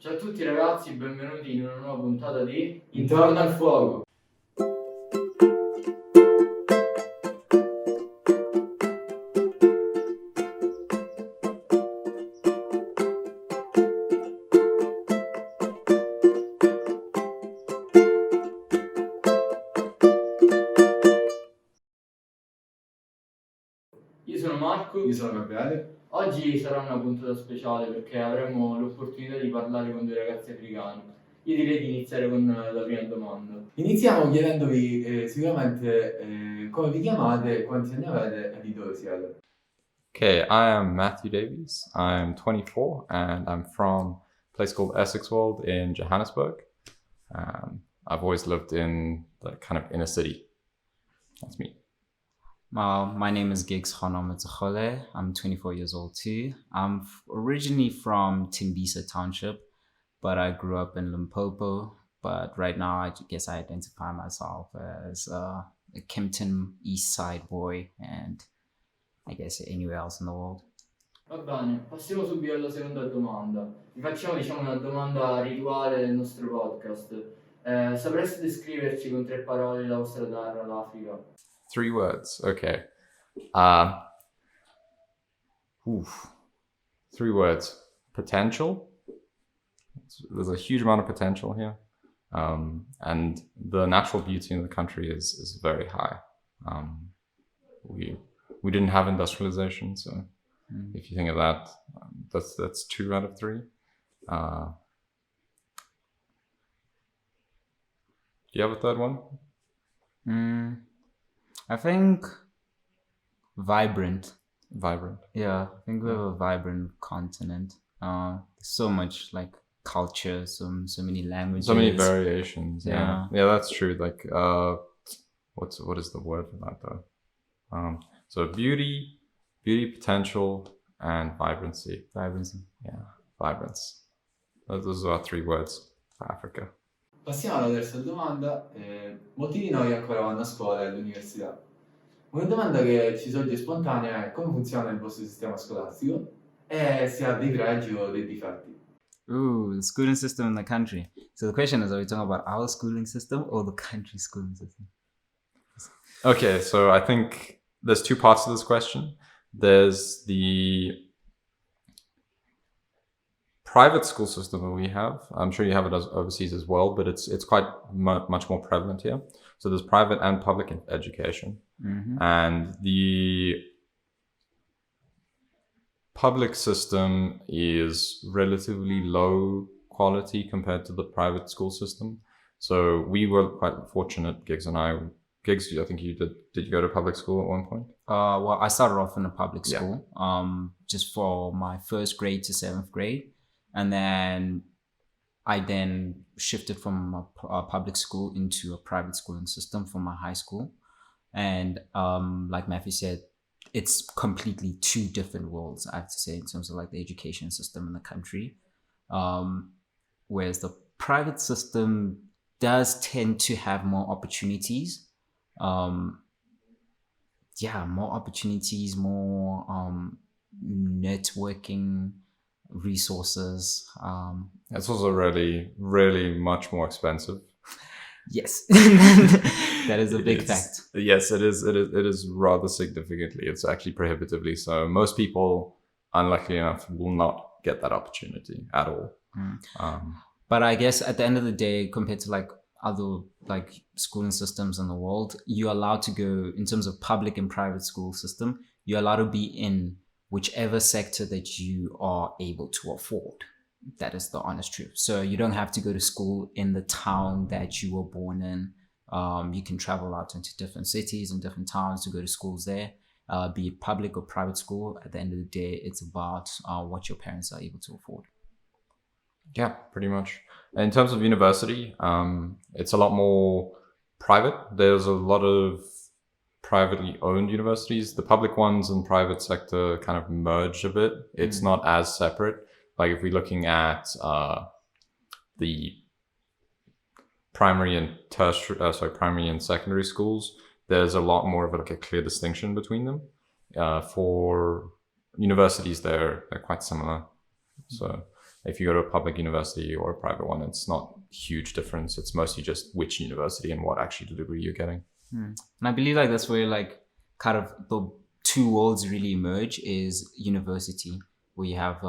Ciao a tutti ragazzi, benvenuti in una nuova puntata di Intorno al fuoco. Io sono Marco. Io sono Gabriele. Oggi sarà una puntata speciale perché avremo l'opportunità di parlare con due ragazzi africani. Io direi di iniziare con la prima domanda. Iniziamo chiedendovi sicuramente come vi chiamate, quanti anni avete e di dove siete. Okay, I am Matthew Davies. I'm 24 and I'm from a place called Essexwold in Johannesburg. I've always lived in the kind of inner city. That's me. My name is Gigs Honometachole. I'm 24 years old too. I'm originally from Timbisa Township, but I grew up in Limpopo. But right now, I guess I identify myself as a Kempton East Side boy, and I guess anywhere else in the world. Va bene, passiamo subito alla seconda domanda. Vi facciamo una domanda rituale del nostro podcast. Sapreste descriverci con 3 parole la vostra terra, l'Africa? 3 words. Okay. 3 words. Potential. There's a huge amount of potential here. And the natural beauty in the country is very high. We didn't have industrialization, so if you think of that, that's 2 out of 3. Do you have a third one? I think vibrant. Vibrant. Yeah, I think we have a vibrant continent. So much like culture, so many languages, So many variations. Yeah. Yeah, that's true. Like, what is the word for that though? So beauty, potential, and vibrancy. Vibrancy. Yeah, vibrance. Those are 3 words for Africa. Passiamo alla terza domanda. Molti di noi ancora vanno a scuola e all'università. Una domanda che ci sorge spontanea è come funziona il vostro sistema scolastico e se ha dei pregi o dei difetti. Ooh, the schooling system in the country. So the question is, are we talking about our schooling system or the country schooling system? Okay, so I think there's 2 parts to this question. There's the private school system that we have. I'm sure you have it overseas as well, but it's quite much more prevalent here. So there's private and public education. Mm-hmm. And the public system is relatively low quality compared to the private school system. So we were quite fortunate, Gigs and I. Gigs, I think you did you go to public school at one point? Well, I started off in a public Yeah. school, just for my 1st grade to 7th grade. And then I then shifted from a public school into a private schooling system for my high school. And like Matthew said, it's completely 2 different worlds, I have to say, in terms of like the education system in the country. Whereas the private system does tend to have more opportunities. More opportunities, more networking resources. It's also really, really much more expensive. Yes, that is a big fact. Yes, it is. It is rather significantly. It's actually prohibitively so. Most people, unluckily enough, will not get that opportunity at all. But I guess at the end of the day, compared to like other like schooling systems in the world, you're allowed to go, in terms of public and private school system, you're allowed to be in whichever sector that you are able to afford. That is the honest truth. So you don't have to go to school in the town that you were born in. You can travel out into different cities and different towns to go to schools there, be it public or private school. At the end of the day, it's about what your parents are able to afford. Yeah, pretty much. In terms of university, it's a lot more private. There's a lot of privately owned universities. The public ones and private sector kind of merge a bit. It's not as separate. Like if we're looking at the primary and primary and secondary schools, there's a lot more of a clear distinction between them. For universities, they're quite similar. So if you go to a public university or a private one, it's not a huge difference. It's mostly just which university and what actually degree you're getting. And I believe like that's where like kind of the two worlds really emerge is university, where you have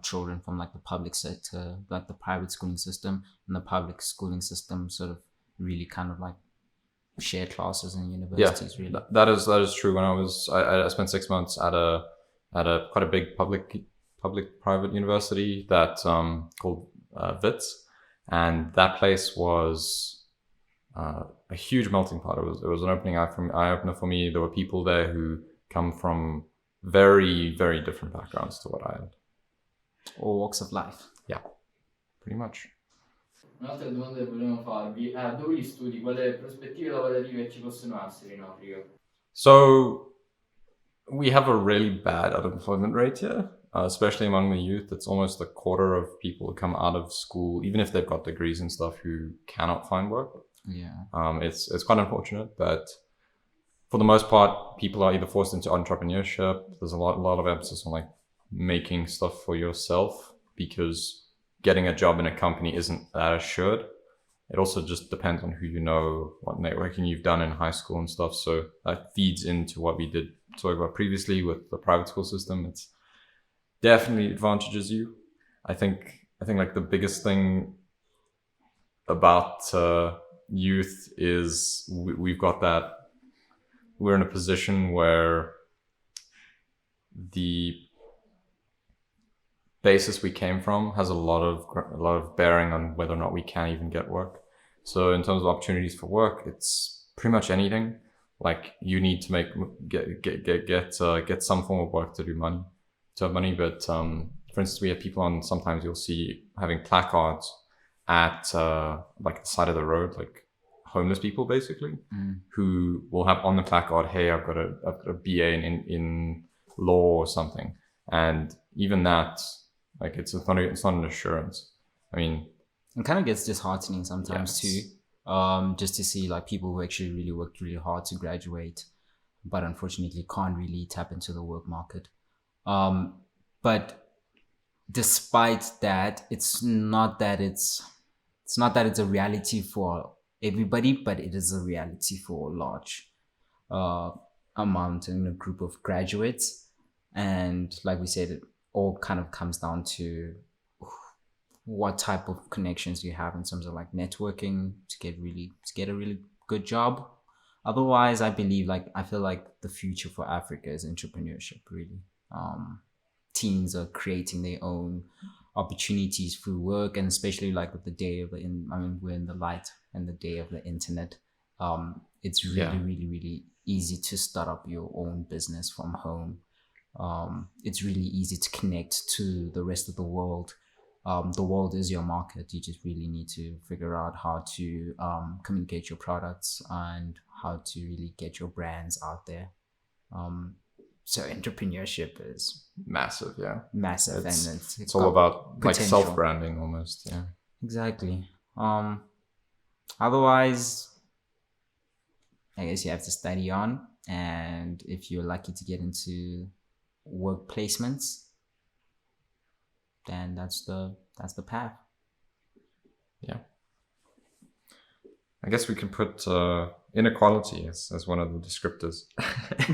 children from like the public sector, like the private schooling system, and the public schooling system sort of really kind of like share classes in universities. Really, that is true. When I spent 6 months at a quite a big public private university that called WITS, and that place was a huge melting pot. It was an eye opener for me. There were people there who come from very, very different backgrounds to what I had. All walks of life. Yeah, pretty much. Un'altra domanda che volevamo farvi è dove gli studi, quali prospettive lavorative ci possono essere in Africa? So we have a really bad unemployment rate here, especially among the youth. It's almost a quarter of people who come out of school, even if they've got degrees and stuff, who cannot find work. Yeah. It's quite unfortunate, but for the most part, people are either forced into entrepreneurship. There's a lot of emphasis on like making stuff for yourself, because getting a job in a company isn't that assured. It also just depends on who you know, what networking you've done in high school and stuff. So that feeds into what we did talk about previously with the private school system. It's definitely advantages you. I think like the biggest thing about youth is we've got that. We're in a position where the basis we came from has a lot of bearing on whether or not we can even get work. So in terms of opportunities for work, it's pretty much anything. Like you need to get some form of work to have money. But for instance, we have people on. Sometimes you'll see having placards at like the side of the road, like homeless people basically, who will have on the placard, "Hey, I've got a BA in law or something," and even that. Like it's not an assurance. I mean, it kind of gets disheartening sometimes too. Just to see like people who actually really worked really hard to graduate, but unfortunately can't really tap into the work market. But despite that, it's not that it's a reality for everybody, but it is a reality for a large amount and a group of graduates. And like we said, it all kind of comes down to what type of connections you have in terms of like networking to get a really good job. Otherwise, I feel like the future for Africa is entrepreneurship, really. Teens are creating their own opportunities through work, and especially like with the day of we're in the light and the day of the internet. It's really easy to start up your own business from home. It's really easy to connect to the rest of the world. The world is your market. You just really need to figure out how to communicate your products and how to really get your brands out there. So entrepreneurship is massive. Massive. It's all about like self-branding almost. Yeah, exactly. Otherwise, I guess you have to study on, and if you're lucky to get into work placements, then that's the path. Yeah, I guess we can put inequality as one of the descriptors.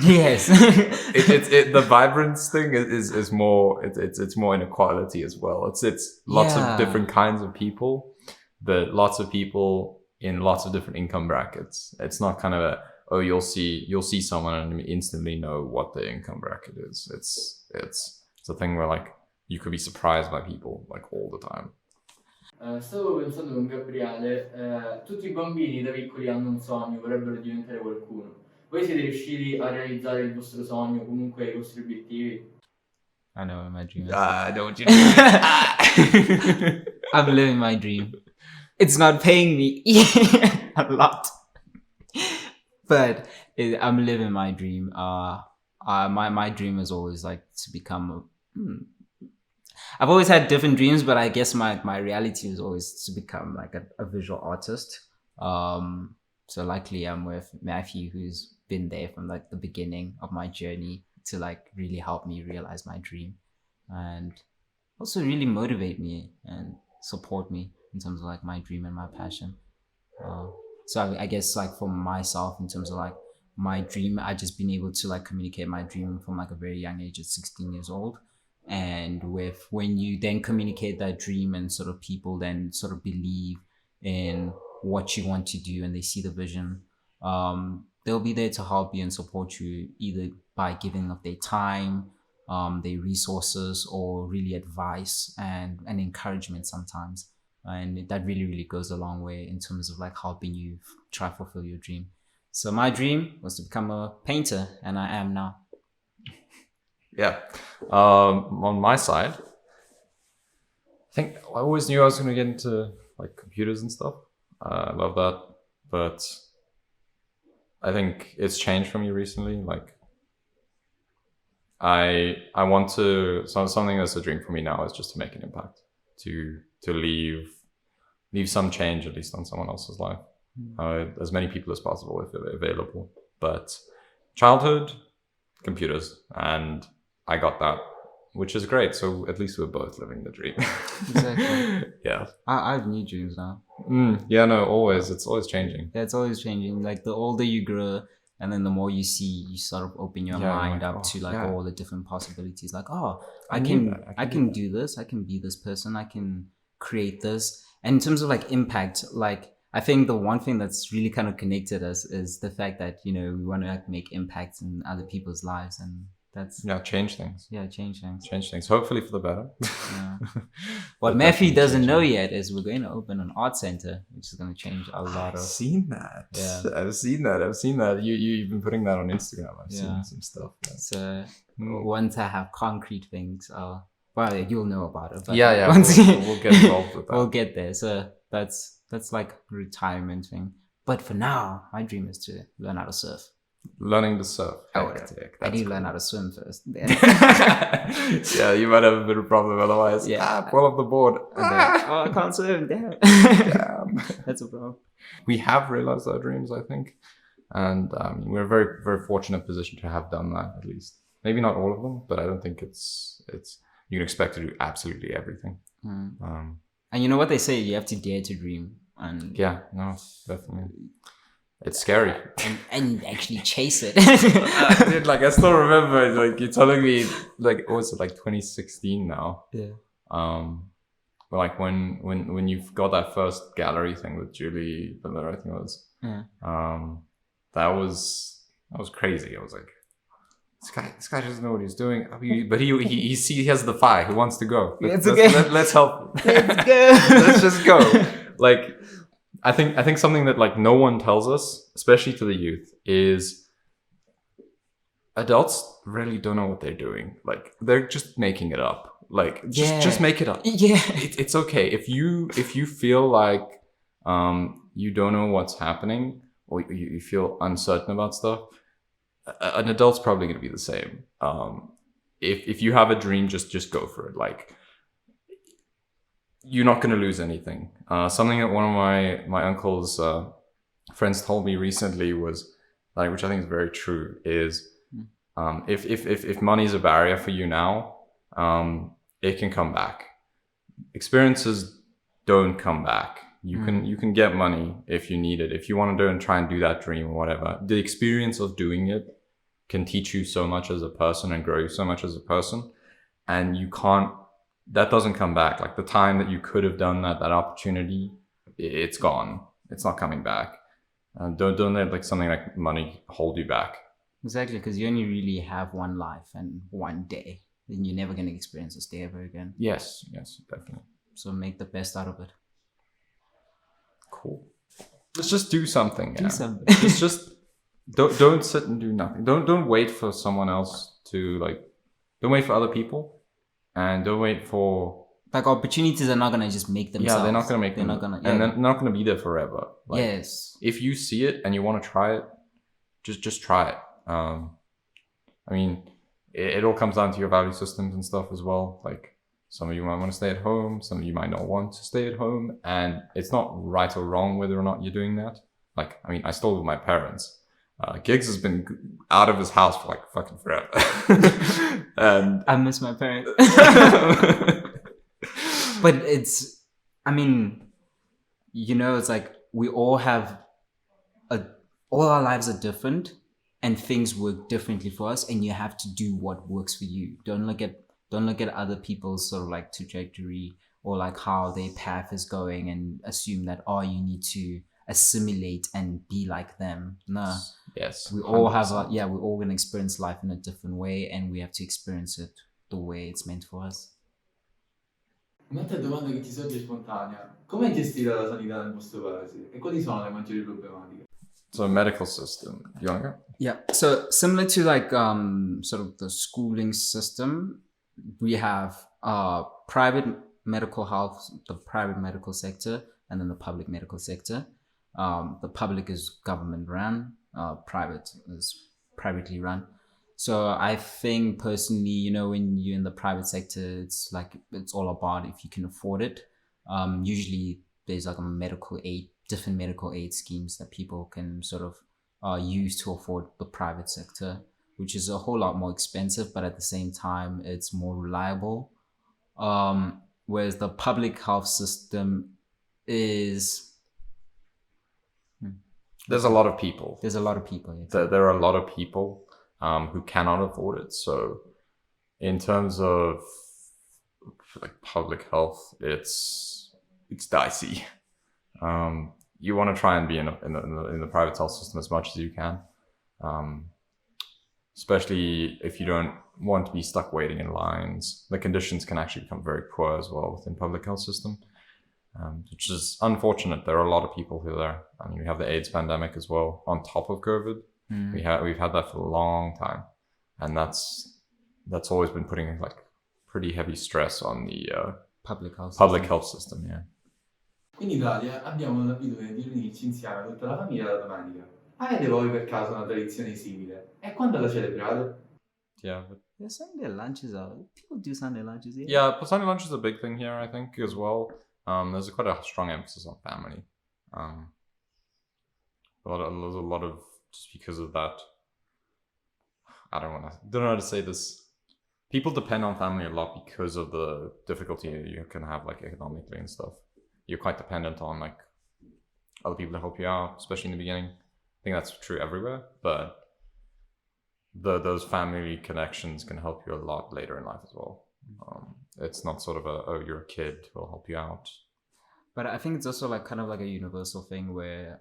Yes. The vibrance thing is more it's more inequality as well. It's lots of different kinds of people, but lots of people in lots of different income brackets. It's not kind of you'll see someone and instantly know what their income bracket is. It's a thing where like you could be surprised by people like all the time. Stavo pensando con Gabriele, tutti i bambini da piccoli hanno un sogno, vorrebbero diventare qualcuno. Voi siete riusciti a realizzare il vostro sogno, comunque i vostri obiettivi? I know what my dream is. I know what you mean. I'm living my dream. It's not paying me a lot, but I'm living my dream. My dream is always like to become I've always had different dreams, but I guess my reality is always to become like a visual artist. So luckily I'm with Matthew, who's been there from like the beginning of my journey to like really help me realize my dream. And also really motivate me and support me in terms of like my dream and my passion. So I guess like for myself, in terms of like my dream, I just been able to like communicate my dream from like a very young age at 16 years old. And when you then communicate that dream and sort of people then sort of believe in what you want to do and they see the vision, they'll be there to help you and support you, either by giving up their time, their resources, or really advice and encouragement sometimes. And that really, really goes a long way in terms of like helping you try to fulfill your dream. So my dream was to become a painter, and I am now. Yeah. On my side, I think I always knew I was going to get into like computers and stuff. I love that, but I think it's changed for me recently. Like I want to, something that's a dream for me now is just to make an impact, to leave some change at least on someone else's life, as many people as possible if available. But childhood, computers, and I got that, which is great. So at least we're both living the dream. Exactly. Yeah. I have new dreams now. Yeah, no, always. It's always changing. Yeah, it's always changing. Like the older you grow, and then the more you see, you sort of open your mind up to like all the different possibilities. Like, oh, I can do this. I can be this person. I can create this. And in terms of like impact, like I think the one thing that's really kind of connected us is the fact that, you know, we want to like make impact in other people's lives, and that's change things. Yeah, change things. Hopefully for the better. Yeah. What Matthew doesn't know yet is we're going to open an art center, which is going to change a lot of. I've seen that. Yeah. I've seen that. You've been putting that on Instagram. I've seen some stuff. Yeah. So once I have concrete things, well, you'll know about it. But Yeah. Once We'll get involved with that. we'll get there. So that's like a retirement thing. But for now, my dream is to learn how to surf. Learning to surf. I need to learn how to swim first. Yeah, you might have a bit of problem otherwise. Pull up the board. I can't swim. Damn. That's a problem. We have realized our dreams, I think. And we're a very, very fortunate position to have done that, at least. Maybe not all of them, but I don't think it's you can expect to do absolutely everything. And you know what they say, you have to dare to dream. And yeah, no, definitely. It's scary. And actually chase it. Dude, like I still remember, like you're telling me, like what was it, like 2016 now? Yeah. Like when you've got that first gallery thing with Julie Miller, I think it was. Yeah. That was crazy. I was like, this guy doesn't know what he's doing. But he has the fire. He wants to go. Let's help. Let's go. Let's just go. Like. I think something that like no one tells us, especially to the youth, is adults really don't know what they're doing. Like they're just making it up. Like just make it up. Yeah, it's okay if you feel like you don't know what's happening or you feel uncertain about stuff. An adult's probably going to be the same. If you have a dream, just go for it. Like. You're not going to lose anything. Something that one of my uncle's friends told me recently was, like, which I think is very true, is if money is a barrier for you now, it can come back. Experiences don't come back. You can get money if you need it. If you want to try and do that dream or whatever, the experience of doing it can teach you so much as a person and grow you so much as a person, and you can't. That doesn't come back. Like the time that you could have done that opportunity, it's gone. It's not coming back. Don't let like something like money hold you back. Exactly, because you only really have one life and one day. Then you're never going to experience this day ever again. Yes, definitely. So make the best out of it. Cool. Let's just do something. Do something. just don't sit and do nothing. Don't wait for someone else to like. Don't wait for other people. And don't wait for... Like, opportunities are not going to just make themselves. Yeah, they're not going to make them. And they're not going to be there forever. Like, yes. If you see it and you want to try it, just try it. I mean, it all comes down to your value systems and stuff as well. Like, some of you might want to stay at home. Some of you might not want to stay at home. And it's not right or wrong whether or not you're doing that. Like, I mean, I still live with my parents. Giggs has been out of his house for like fucking forever. And I miss my parents. But it's, I mean, it's like we all have all our lives are different and things work differently for us, and you have to do what works for you. Don't look at other people's sort of like trajectory or like how their path is going and assume that, you need to assimilate and be like them. No. Yes. We all 100%. we're all going to experience life in a different way, and we have to experience it the way it's meant for us. Un'altra domanda che ti sorge spontanea: come è gestita la sanità nel vostro paese e quali sono le maggiori problematiche? So medical system. You want to go? Yeah. So similar to like sort of the schooling system, we have private medical health, the private medical sector, and then the public medical sector. The public is government run, private is privately run. So I think personally, when you're in the private sector, it's all about if you can afford it. Usually there's like different medical aid schemes that people can sort of use to afford the private sector, which is a whole lot more expensive, but at the same time, it's more reliable. Whereas the public health system is... There's a lot of people. There's a lot of people. Yeah. There are a lot of people who cannot afford it. So in terms of like public health, it's dicey. You want to try and be in the private health system as much as you can, especially if you don't want to be stuck waiting in lines. The conditions can actually become very poor as well within public health system, which is unfortunate. There are a lot of people who are there. I mean, we have the AIDS pandemic as well on top of COVID. We've had that for a long time, and that's always been putting like pretty heavy stress on the public health system. Yeah. In Italia abbiamo l'abitudine di riunirci insieme tutta la famiglia la domenica. Avete voi per caso una tradizione simile? E quando la celebrate? Yeah. But Yeah, Sunday lunches are... People do Sunday lunches here. yeah, but Sunday lunch is a big thing here, I think, as well. There's quite a strong emphasis on family. There's a lot of, just because of that, don't know how to say this. People depend on family a lot because of the difficulty you can have like economically and stuff. You're quite dependent on like other people to help you out, especially in the beginning. I think that's true everywhere, but those family connections can help you a lot later in life as well. It's not sort of you're a kid, we'll help you out. But I think it's also like kind of like a universal thing where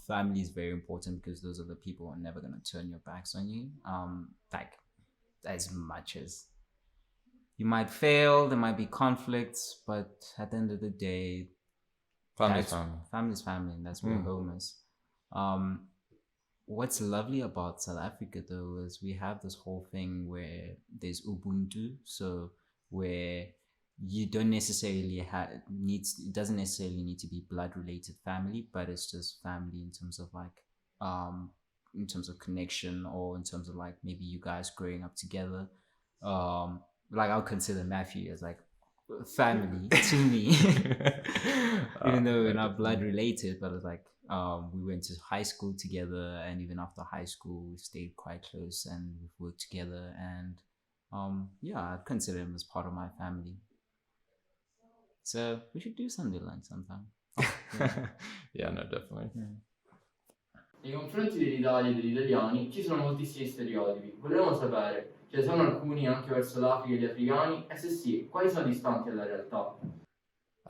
family is very important because those are the people who are never going to turn your backs on you. Like as much as you might fail, there might be conflicts, but at the end of the day, family's family, and that's where home is. What's lovely about South Africa though is we have this whole thing where there's Ubuntu, so where you don't necessarily it doesn't necessarily need to be blood related family, but it's just family in terms of like in terms of connection, or in terms of like maybe you guys growing up together. Like I'll consider Matthew as like family to me, even though we're not blood related, but it's like we went to high school together, and even after high school we stayed quite close and we've worked together, and I'd consider him as part of my family. So we should do Sunday lunch sometime. Yeah, no, definitely. Nei confronti dell'Italia e degli italiani ci sono moltissimi stereotipi. Volevamo sapere, ce ne sono alcuni anche verso l'Africa e gli africani, e se sì, quali sono distanti dalla realtà?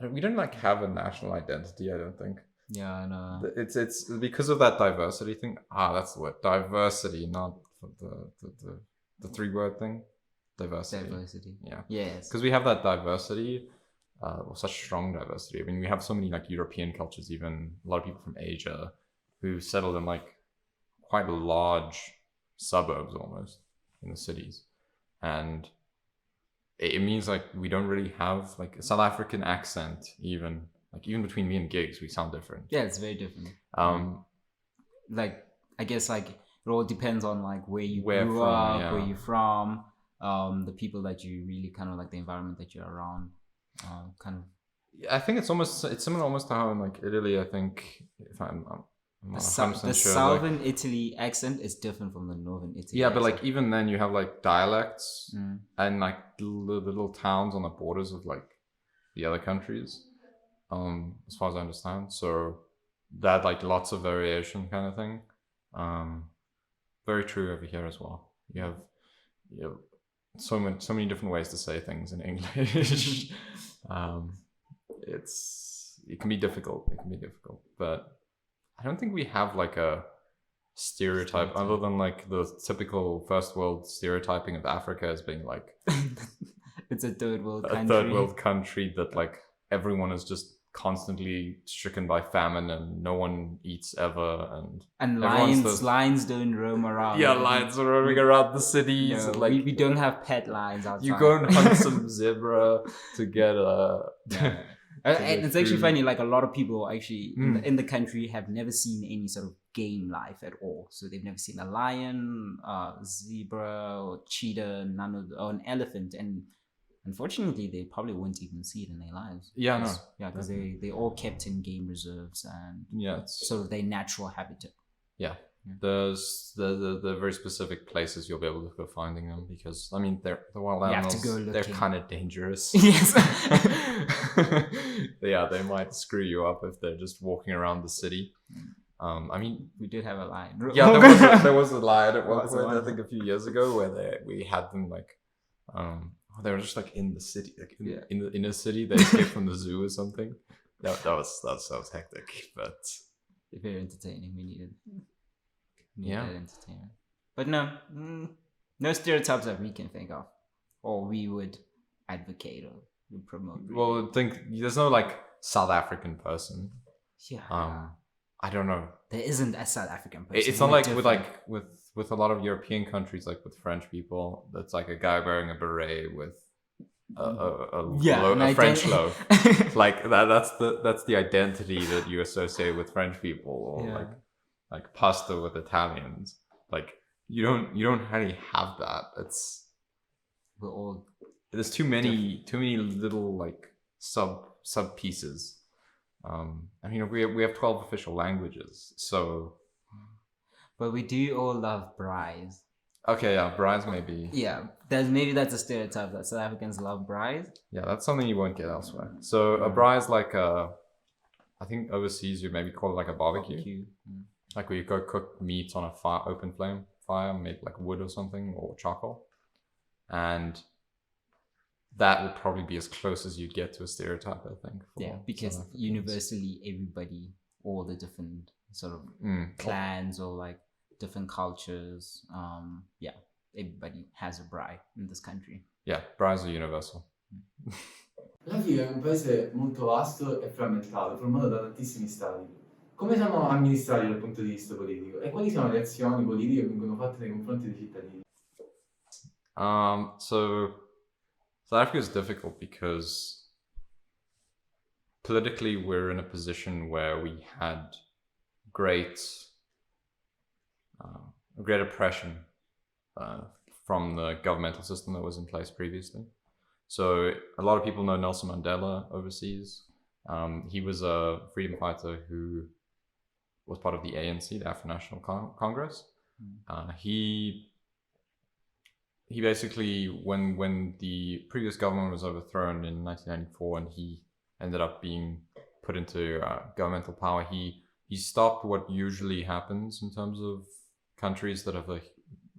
We don't like have a national identity, I don't think. Yeah, I know. It's because of that diversity thing. That's the word. Diversity, not the 3-word thing. Diversity. Yeah. Yes. Because we have that diversity, such strong diversity. I mean, we have so many like European cultures, even a lot of people from Asia who settled in like quite large suburbs almost in the cities. And it means like we don't really have like a South African accent, even between me and gigs, we sound different. Yeah, it's very different. Like I guess like it all depends on like where you grew up, where you're from, the people that you really kind of like, the environment that you're around, kind of. I think it's similar almost to how in like Italy. I think if I'm the southern like, Italy accent is different from the northern Italy. Yeah, accent. But like even then you have like dialects and like the little towns on the borders of like the other countries, as far as I understand. So that like lots of variation kind of thing. Very true over here as well. You have so many different ways to say things in English. It can be difficult. But I don't think we have like a stereotype other than like the typical first world stereotyping of Africa as being like It's a third world a country. third world country that like everyone is just constantly stricken by famine and no one eats ever, and lions don't roam around. lions are roaming around the cities. No, and, like we don't have pet lions outside. you go and hunt some zebra to get And it's actually food. funny, like a lot of people actually Mm. in the country have never seen any sort of game life at all. So they've never seen a lion, zebra, or cheetah, or an elephant. And unfortunately, they probably won't even see it in their lives. Yeah, no. Yeah, because they all kept in game reserves and it's sort of their natural habitat. there's the very specific places you'll be able to go finding them, because I mean the wild You have animals, to go they're looking. kind of dangerous. Yes. Yeah, they might screw you up if they're just walking around the city. I mean, We did have a lion. yeah, there was a lion at one Was there point, I one? think a few years ago, where we had them like, they were just like in the city, like in the inner city. They escaped from the zoo or something. That was hectic, but Very entertaining. We needed Yeah. that entertainment. But no stereotypes that we can think of, or we would advocate or would promote. well, there's no like South African person. Yeah. I don't know. There isn't a South African person. It's not We're like different. with a lot of European countries, like with French people, that's like a guy wearing a beret with a French loaf. Like that's the identity that you associate with French people, or Yeah. like pasta with Italians. Like you don't really have that. We're all There's too many little like sub pieces. I mean, we have 12 official languages, so but we do all love braais. okay, yeah, braais maybe. Yeah, that's a stereotype that South Africans love braais. Yeah, that's something you won't get elsewhere. So a braai is like I think overseas you maybe call it like a barbecue. Like where you go cook meat on a open flame fire, made like wood or something, or charcoal. And that would probably be as close as you'd get to a stereotype, I think. for Yeah, because South Africans. universally everybody, all the different sort of clans or like different cultures, everybody has a braai in this country. Yeah, braais are universal. L'Africa è un paese molto vasto e frammentato, formato da tantissimi stati. Come sono amministrati dal punto di vista politico? E quali sono le azioni politiche che vengono fatte nei confronti dei cittadini? So South Africa is difficult because politically we're in a position where we had great oppression from the governmental system that was in place previously. So a lot of people know Nelson Mandela overseas. He was a freedom fighter who was part of the ANC, the African National Congress. He basically, when the previous government was overthrown in 1994 and he ended up being put into governmental power, he stopped what usually happens in terms of countries that have a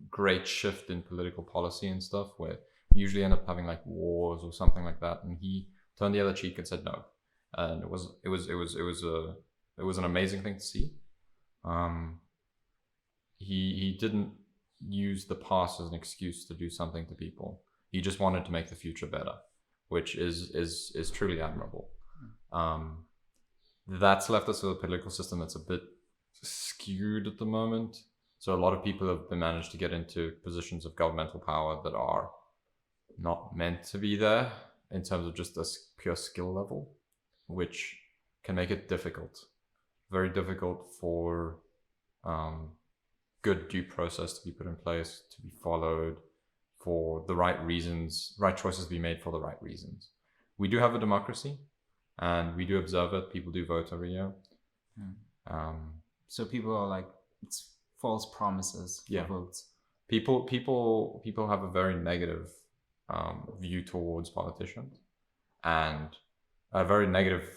great shift in political policy and stuff, where you usually end up having like wars or something like that. And he turned the other cheek and said no. And it was an amazing thing to see. He didn't use the past as an excuse to do something to people. He just wanted to make the future better, which is truly admirable. That's left us with a political system that's a bit skewed at the moment. So a lot of people have been managed to get into positions of governmental power that are not meant to be there in terms of just a pure skill level, which can make it difficult, very difficult for good due process to be put in place, to be followed, for the right reasons, right choices to be made for the right reasons. We do have a democracy, and we do observe it. People do vote every year. So people are like, it's false promises for votes. People have a very negative view towards politicians, and a very negative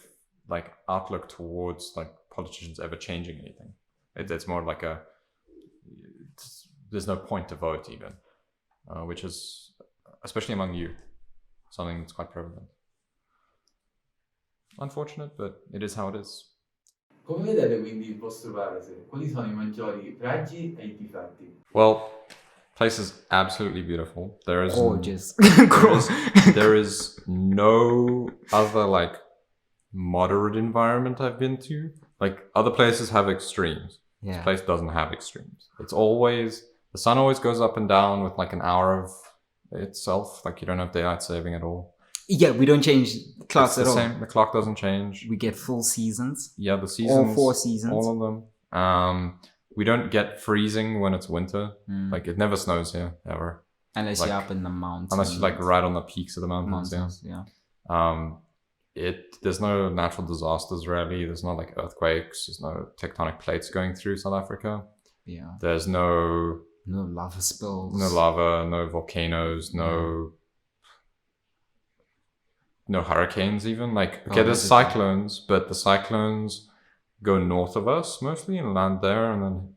like outlook towards like politicians ever changing anything. It's more like there's no point to vote even, which is, especially among youth, something that's quite prevalent. Unfortunate, but it is how it is. Come vedete quindi il vostro paese? Quali sono i maggiori pregi e i difetti? Well, place is absolutely beautiful. There is Gorgeous. there is no other like moderate environment I've been to. Like other places have extremes. This Yeah. place doesn't have extremes. It's always, the sun always goes up and down with like an hour of itself. Like you don't have daylight saving at all. Yeah, we don't change clocks It's at the all. same. The clock doesn't change. We get full seasons. Yeah, the seasons. All 4 seasons. All of them. We don't get freezing when it's winter. Like it never snows here ever. Unless like- you're up in the mountains. Unless you're like right on the peaks of the mountains. Yeah. There's no natural disasters really. There's no like earthquakes. There's no tectonic plates going through South Africa. Yeah. There's no No lava spills. lava, no volcanoes, no hurricanes even. Like okay, there's that's cyclones, but the cyclones go north of us mostly and land there, and then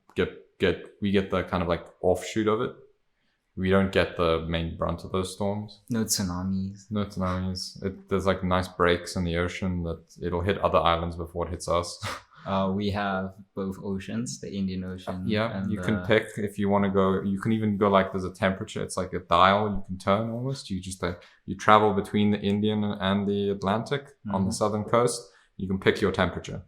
we get the kind of like offshoot of it. We don't get the main brunt of those storms. No tsunamis. No tsunamis. There's like nice breaks in the ocean that it'll hit other islands before it hits us. We have both oceans, the Indian Ocean. Yeah, and you can pick if you want to go. You can even go like there's a temperature. It's like a dial you can turn almost. You just you travel between the Indian and the Atlantic on the southern coast. You can pick your temperature.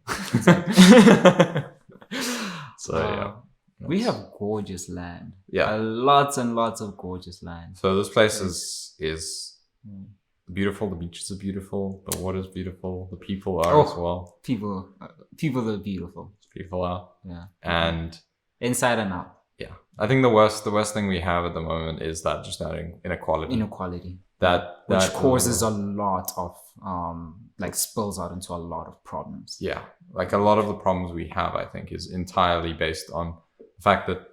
So yeah, We have gorgeous land. Yeah. Lots and lots of gorgeous land. So this place is beautiful. The beaches are beautiful. The water's beautiful. The people are as well. People are beautiful. People are. Yeah. And Inside and out. yeah, I think the worst thing we have at the moment is that just that inequality. Inequality. Which causes a lot of like spills out into a lot of problems. Yeah, like a lot of the problems we have, I think, is entirely based on the fact that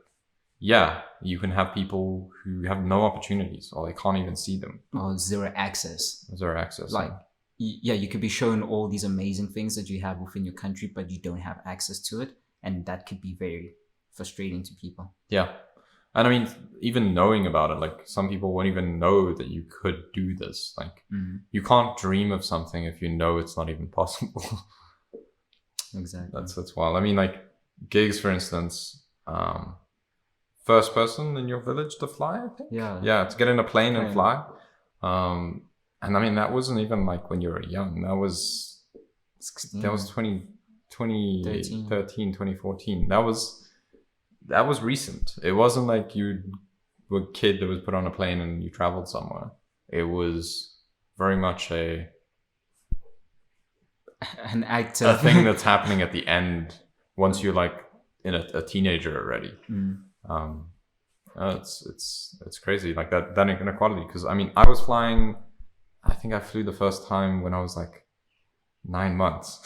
you can have people who have no opportunities or they can't even see them. Or zero access. Zero access. Like you could be shown all these amazing things that you have within your country, but you don't have access to it, and that could be very frustrating to people. Yeah. And I mean, even knowing about it, like some people won't even know that you could do this. Like you can't dream of something if you know it's not even possible. Exactly. That's wild. I mean, like gigs, for instance, first person in your village to fly, I think. Yeah, to get in a plane and fly. And I mean, that wasn't even like when you were young. That was 16. That was 2013, 2014. That was recent. It wasn't like you were a kid that was put on a plane and you traveled somewhere. It was very much an act a of thing that's happening at the end once you're like in a teenager already. It's crazy, like that inequality. Because I mean, I was flying. I think I flew the first time when I was like 9 months.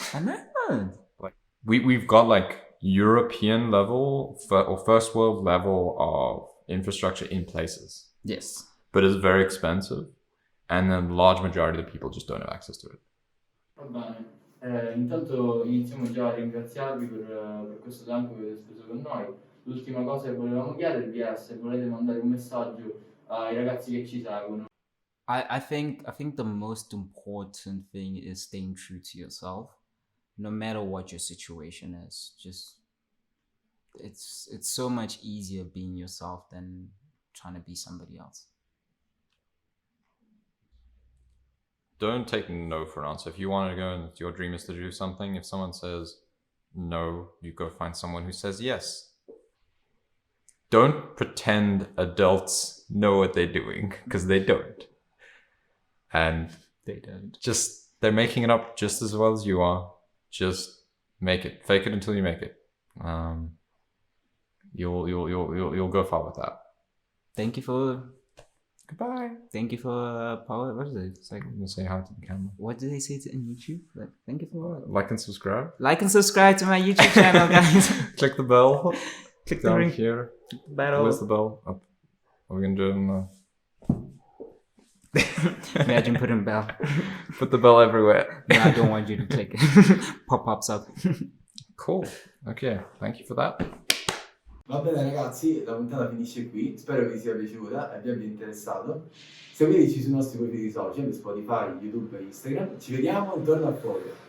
Like we've got like European level or first world level of infrastructure in places. Yes. But it's very expensive, and then the large majority of the people just don't have access to it. Va bene, intanto iniziamo già a ringraziarvi per questo tempo che avete speso con noi. L'ultima cosa che volevamo chiedervi è se volete mandare un messaggio ai ragazzi che ci seguono. I think the most important thing is staying true to yourself, no matter what your situation is. Just it's so much easier being yourself than trying to be somebody else. Don't take no for an answer. If you want to go and your dream is to do something, if someone says no, you go find someone who says yes. Don't pretend adults know what they're doing, because they don't. And They don't. they're making it up just as well as you are. Just make it. Fake it until you make it. You'll go far with that. Thank you for Goodbye. power. What is it? It's like, I'm gonna say hi to the camera. what do they say in YouTube? Like, thank you for Like and subscribe. like and subscribe to my YouTube channel, guys. Click the bell. Click the Down ring. here. Battle. Where's the bell? Up. Are we gonna do it in the... Imagine putting bell. Put the bell everywhere. No, I don't want you to click. Pop-ups up. Cool. Okay, thank you for that. Va bene ragazzi, la puntata finisce qui, spero vi sia piaciuta e vi abbia interessato. Seguiteci sui nostri profili social, Spotify, YouTube e Instagram. Ci vediamo intorno al fuoco.